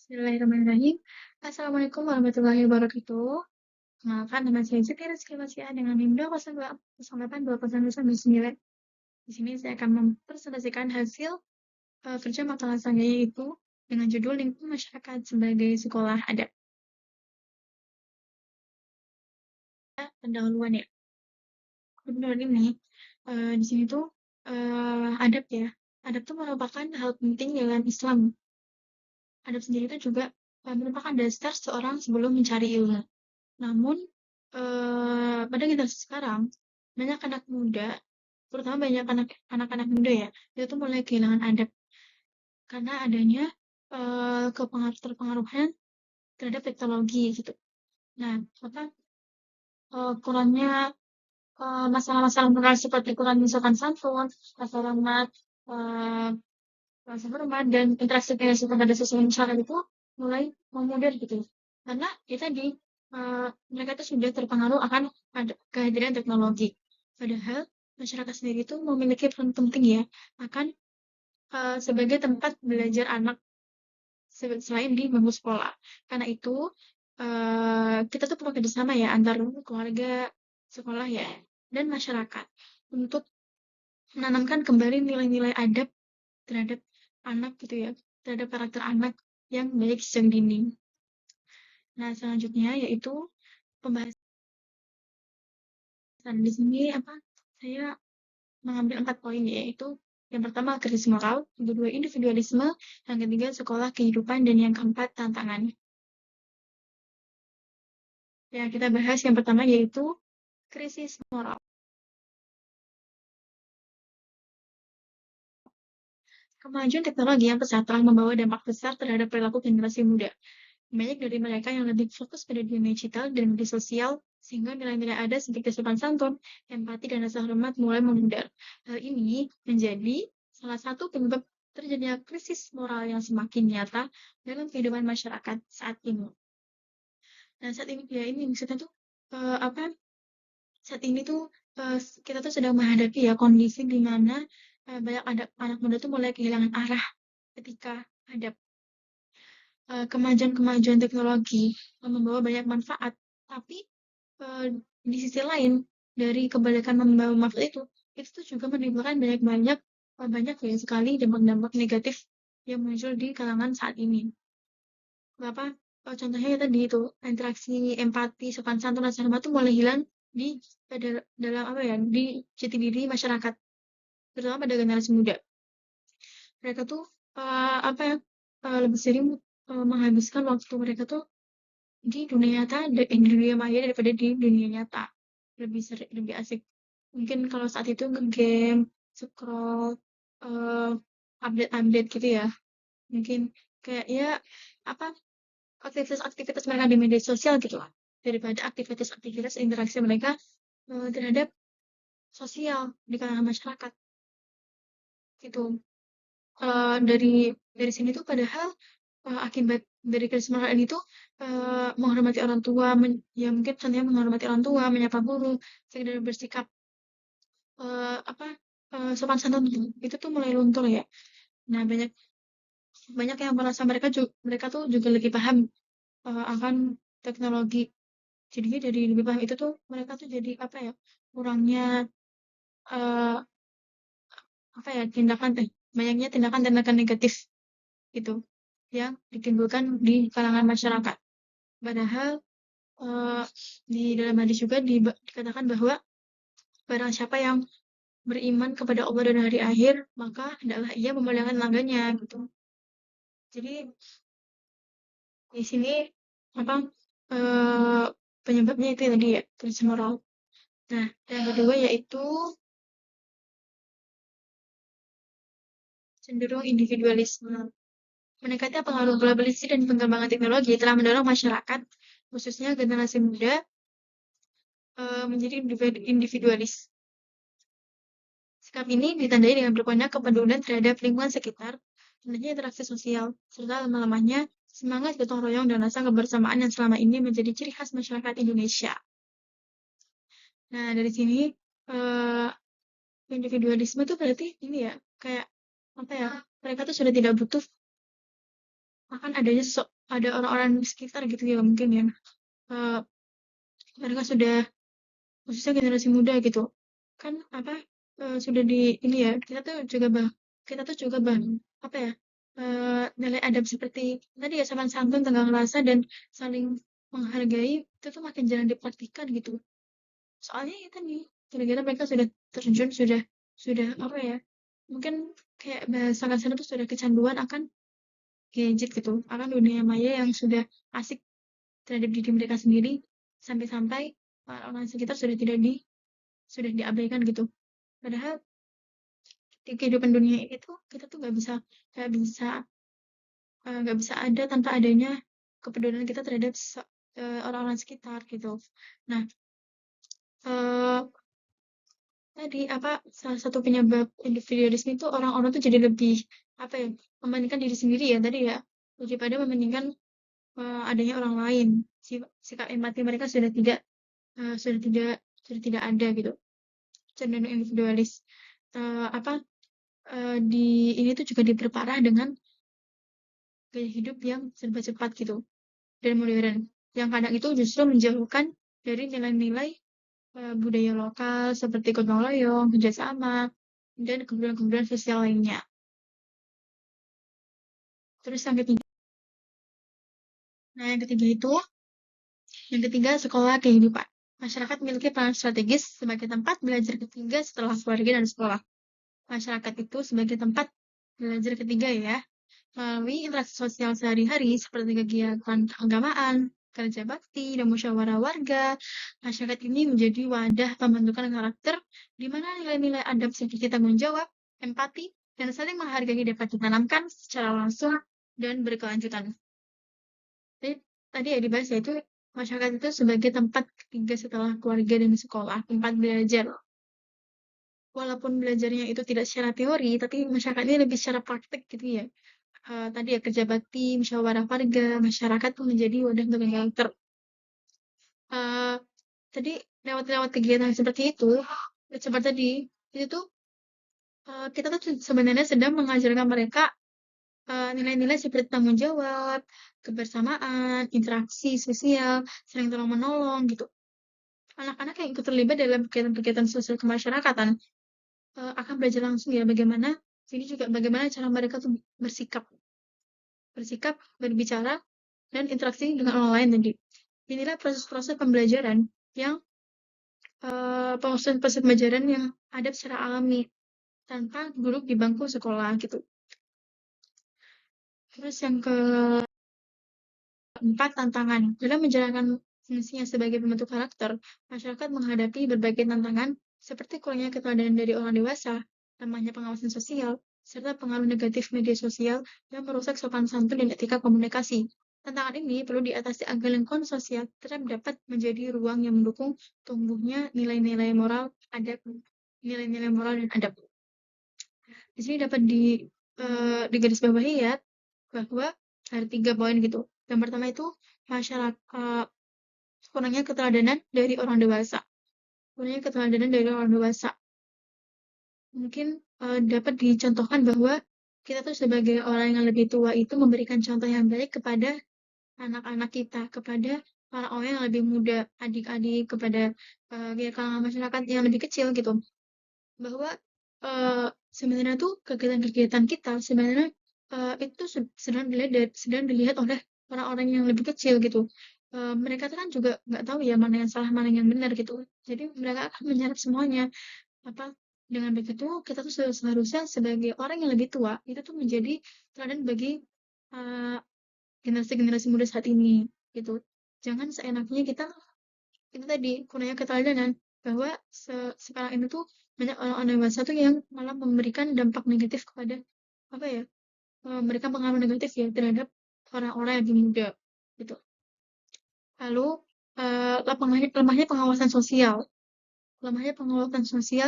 Bismillahirrahmanirrahim. Assalamualaikum warahmatullahi wabarakatuh. Kenalkan nama saya Siti Rizky Fasia dengan NIM 2082089. Di sini saya akan mempresentasikan hasil kerja makalah saya yaitu dengan judul Lingkungan Masyarakat sebagai Sekolah Adab. Pendahuluan ya. Pendahuluan ini di sini tuh adab ya. Adab itu merupakan hal penting dalam Islam. Adab sendiri itu juga merupakan dasar seorang sebelum mencari ilmu. Namun, pada generasi sekarang, banyak anak muda, terutama banyak anak-anak muda ya, itu tuh mulai kehilangan adab karena adanya terpengaruhan terhadap teknologi gitu. Nah, apa kurangnya masalah-masalah moral seperti kurang misalkan santun, rasa hormat, eh, rasa hormat dan interaksi pada sosial masyarakat itu mulai memudar gitu. Karena kita di mereka itu sudah terpengaruh akan kehadiran teknologi. Padahal masyarakat sendiri itu memiliki peran penting ya akan sebagai tempat belajar anak selain di bangku sekolah. Karena itu kita tuh perlu kerjasama ya antar keluarga, sekolah ya, dan masyarakat untuk menanamkan kembali nilai-nilai adab terhadap anak gitu ya, terhadap karakter anak yang baik sejak dini. Nah, selanjutnya yaitu pembahasan di sini saya mengambil 4 poin yaitu yang pertama krisis moral, yang kedua individualisme, yang ketiga sekolah kehidupan, dan yang keempat tantangan. Ya, kita bahas yang pertama yaitu krisis moral. Kemajuan teknologi yang pesat telah membawa dampak besar terhadap perilaku generasi muda. Banyak dari mereka yang lebih fokus pada dunia digital dan media sosial, sehingga nilai-nilai ada seperti sopan santun, empati, dan rasa hormat mulai memudar. Hal ini menjadi salah satu penyebab terjadinya krisis moral yang semakin nyata dalam kehidupan masyarakat saat ini. Nah, saat ini ya ini maksudnya tuh saat ini tuh kita tuh sedang menghadapi ya kondisi di mana banyak anak muda tuh mulai kehilangan arah ketika ada kemajuan-kemajuan teknologi membawa banyak manfaat, tapi di sisi lain dari kebalikan membawa manfaat itu tuh juga menimbulkan banyak ya sekali dampak-dampak negatif yang muncul di kalangan saat ini. Kenapa? Contohnya ya tadi itu interaksi, empati, sopan santun, rasa hormat itu mulai hilang di dalam di jati diri masyarakat, terutama pada generasi muda. Mereka tuh lebih sering menghabiskan waktu mereka tuh di dunia nyata, di dunia maya daripada di dunia nyata. Lebih asik. Mungkin kalau saat itu nge-game, scroll, uh, update-update gitu ya. Mungkin kayak ya apa aktivitas-aktivitas mereka di media sosial gitu lah. Daripada aktivitas-aktivitas interaksi mereka terhadap sosial di kalangan masyarakat. Gitu. Dari sini tuh padahal akibat dari krisis moral ini tuh menghormati orang tua, ya mungkin contohnya menghormati orang tua, menyapa guru, sekedar bersikap sopan santun itu tuh mulai luntur ya. Nah, banyak banyak yang merasa mereka tuh juga lebih paham akan teknologi. Jadi dari lebih paham itu tuh mereka tuh jadi kurangnya uh, banyaknya tindakan-tindakan negatif gitu yang ditimbulkan di kalangan masyarakat. Padahal di dalam hadis juga dikatakan bahwa barang siapa yang beriman kepada Allah dan hari akhir, maka hendaklah ia memuliakan tetangganya gitu. Jadi di sini apa penyebabnya itu tadi ya krisis moral. Nah, yang kedua yaitu cenderung individualisme. Meningkatnya pengaruh globalisasi dan pengembangan teknologi telah mendorong masyarakat, khususnya generasi muda, menjadi individualis. Sikap ini ditandai dengan berkurangnya kepedulian terhadap lingkungan sekitar, rendahnya interaksi sosial, serta lemah-lemahnya semangat gotong royong dan rasa kebersamaan yang selama ini menjadi ciri khas masyarakat Indonesia. Nah, dari sini individualisme itu berarti ini ya, kayak mereka tuh sudah tidak butuh akan adanya ada orang-orang di sekitar gitu ya mungkin ya, eee, mereka sudah khususnya generasi muda gitu, kan apa, sudah di ini ya, kita tuh juga apa ya, nilai adab seperti tadi ya, sopan santun, tenggang rasa, dan saling menghargai itu tuh makin jarang dipraktikkan gitu. Soalnya ya tadi, gara-gara mereka sudah terjun, sudah apa ya, mungkin kayak bahasa kasarnya tuh sudah kecanduan akan gadget gitu, akan dunia maya yang sudah asik terhadap diri mereka sendiri, sampai-sampai orang sekitar sudah diabaikan gitu. Padahal di kehidupan dunia ini tuh kita tuh nggak bisa nggak bisa ada tanpa adanya kepedulian kita terhadap orang-orang sekitar gitu. Nah, eee, tadi apa, salah satu penyebab individualisme itu orang-orang tuh jadi lebih apa ya, membandingkan diri sendiri ya tadi ya, daripada membandingkan adanya orang lain. Sikap empati mereka sudah tidak ada gitu, cenderung individualis. Apa, di ini tuh juga diperparah dengan gaya hidup yang serba cepat gitu dan modern, yang kadang itu justru menjauhkan dari nilai-nilai budaya lokal seperti gotong royong, kerjasama, dan kemudahan-kemudahan sosial lainnya. Terus yang ketiga sekolah kehidupan. Masyarakat memiliki peran strategis sebagai tempat belajar ketiga setelah keluarga dan sekolah. Masyarakat itu sebagai tempat belajar ketiga ya, melalui interaksi sosial sehari-hari seperti kegiatan keagamaan, kerja bakti, dan musyawarah warga. Masyarakat ini menjadi wadah pembentukan karakter di mana nilai-nilai adab seperti tanggung jawab, empati, dan saling menghargai dapat ditanamkan secara langsung dan berkelanjutan. Jadi tadi ya dibahas yaitu masyarakat itu sebagai tempat ketiga setelah keluarga dan sekolah, tempat belajar. Walaupun belajarnya itu tidak secara teori, tapi masyarakat ini lebih secara praktik gitu ya. Tadi ya kerja bakti, musyawarah warga, masyarakat tuh menjadi wadah untuk karakter. Eee, tadi lewat kegiatan seperti itu, seperti tadi, itu tuh kita tuh sebenarnya sedang mengajarkan mereka nilai-nilai seperti tanggung jawab, kebersamaan, interaksi sosial, saling tolong-menolong gitu. Anak-anak yang ikut terlibat dalam kegiatan-kegiatan sosial kemasyarakatan, akan belajar langsung ya bagaimana ini juga bagaimana cara mereka tuh bersikap bersikap, berbicara, dan interaksi dengan orang lain tadi. Inilah proses-proses pembelajaran yang proses-proses pembelajaran yang ada secara alami tanpa duduk di bangku sekolah gitu. Terus yang keempat, tantangan. Dalam menjalankan fungsinya sebagai pembentuk karakter, masyarakat menghadapi berbagai tantangan seperti kurangnya keteladanan dari orang dewasa, lemahnya pengawasan sosial, serta pengaruh negatif media sosial yang merusak sopan santun dan etika komunikasi. Tantangan ini perlu diatasi agar lingkungan sosial tetap dapat menjadi ruang yang mendukung tumbuhnya nilai-nilai moral, nilai-nilai moral dan adab. Di sini dapat digarisbawahi ya bahwa ada 3 poin gitu. Yang pertama itu kurangnya keteladanan dari orang dewasa. Kurangnya keteladanan dari orang dewasa. Mungkin dapat dicontohkan bahwa kita tuh sebagai orang yang lebih tua itu memberikan contoh yang baik kepada anak-anak kita, kepada orang-orang yang lebih muda, adik-adik, kepada ya kalangan masyarakat yang lebih kecil gitu. Bahwa sebenarnya tuh kegiatan-kegiatan kita sebenarnya itu sedang dilihat oleh orang-orang yang lebih kecil gitu. Mereka tuh kan juga nggak tahu ya mana yang salah, mana yang benar gitu. Jadi mereka akan menyerap semuanya. Apa dengan begitu kita tuh seharusnya sebagai orang yang lebih tua itu tuh menjadi teladan bagi uh, generasi-generasi muda saat ini gitu. Jangan seenaknya kita itu tadi kurangnya keteladanan bahwa sekarang ini tuh banyak orang-orang dewasa tuh yang malah memberikan dampak negatif kepada apa ya, mereka pengaruh negatif ya terhadap orang-orang yang lebih muda gitu. Lalu lemahnya pengawasan sosial,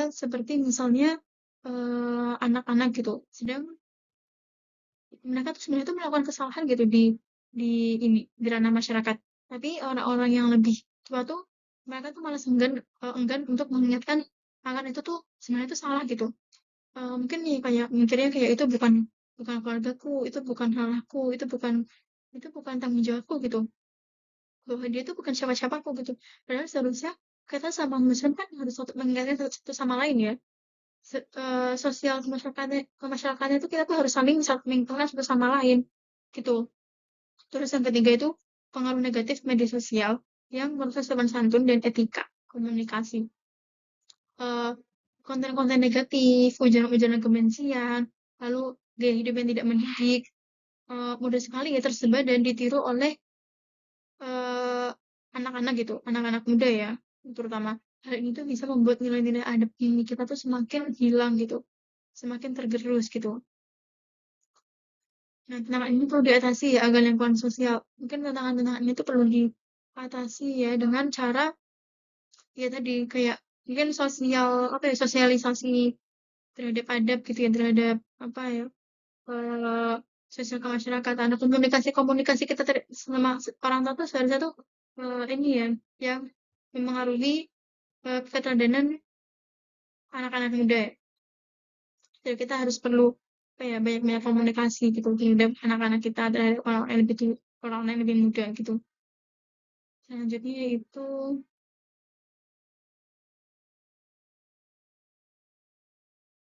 seperti misalnya anak-anak gitu, sedang mereka tuh sebenarnya tuh melakukan kesalahan gitu di di ranah masyarakat. Tapi orang-orang yang lebih tua tuh mereka tuh malah enggan untuk mengingatkan akan itu tuh sebenarnya itu salah gitu. Mungkin nih kayak mikirnya kayak itu bukan bukan keluargaku, itu bukan salahku, itu bukan itu bukan tanggung jawabku gitu, bahwa dia tuh bukan siapa-siapaku gitu. Padahal seharusnya kita sama muslim kan harus satu mengingatkan satu sama lain ya. Sosial kemasyarakatan itu kita tuh harus saling mengingatkan satu sama lain gitu. Terus yang ketiga itu pengaruh negatif media sosial yang merusak sopan santun dan etika komunikasi. Eh, Konten-konten negatif, ujaran-ujaran kebencian, lalu gaya hidup yang tidak mendidik, mudah sekali ya tersebar dan ditiru oleh eh, anak-anak gitu, anak-anak muda ya, terutama. Hal ini tuh bisa membuat nilai-nilai adab ini kita tuh semakin hilang gitu, semakin tergerus gitu. Nah, tantangan ini perlu diatasi ya agar lingkungan sosial. Mungkin tantangan-tantangan ini tuh perlu diatasi ya dengan cara ya tadi kayak mungkin sosial apa ya sosialisasi terhadap adab gitu ya terhadap apa ya eh, sosial kemasyarakatan atau komunikasi kita sama orang tua tuh seharusnya tuh ini ya yang mempengaruhi keteladanan anak-anak muda ya. Jadi kita harus perlu apa ya banyak-banyak komunikasi gitu terhadap anak-anak kita terhadap orang yang lebih muda gitu. Selanjutnya itu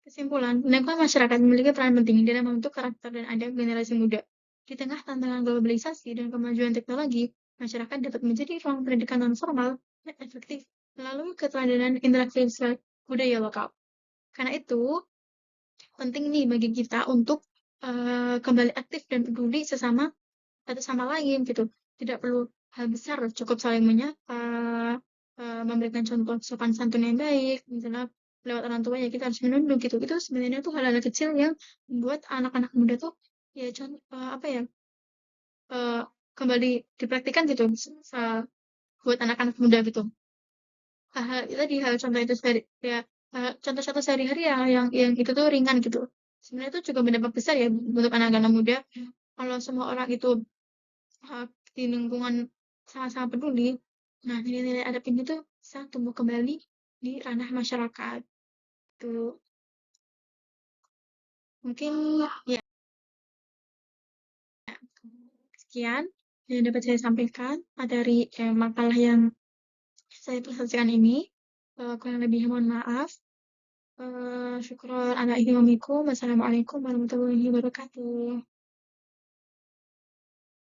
kesimpulan, lingkungan masyarakat memiliki peran penting dalam membentuk karakter dan adab generasi muda. Di tengah tantangan globalisasi dan kemajuan teknologi, masyarakat dapat menjadi ruang pendidikan non formal yang efektif melalui keteladanan interaksi budaya lokal. Karena itu, penting nih bagi kita untuk kembali aktif dan peduli satu sama lain gitu. Tidak perlu hal besar, cukup saling menyapa, memberikan contoh sopan santun yang baik, misalnya lewat orang tua ya kita harus menunduk gitu. Itu sebenarnya tuh hal-hal kecil yang membuat anak-anak muda tuh ya apa ya eh, kembali dipraktikkan gitu buat anak-anak muda gitu. Hal-hal itu tadi hal contoh itu ya contoh-contoh sehari-hari yang itu tuh ringan gitu. Sebenarnya itu juga berdampak besar ya untuk anak-anak muda. Kalau semua orang itu uh, di lingkungan sama-sama peduli, nah nilai-nilai adab ini tuh bisa tumbuh kembali di ranah masyarakat. Tuh mungkin ya sekian yang dapat saya sampaikan materi makalah yang saya presentasikan ini. Kurang lebih mohon maaf. Syukron ala ihtimamikum. Wassalamualaikum warahmatullahi wabarakatuh.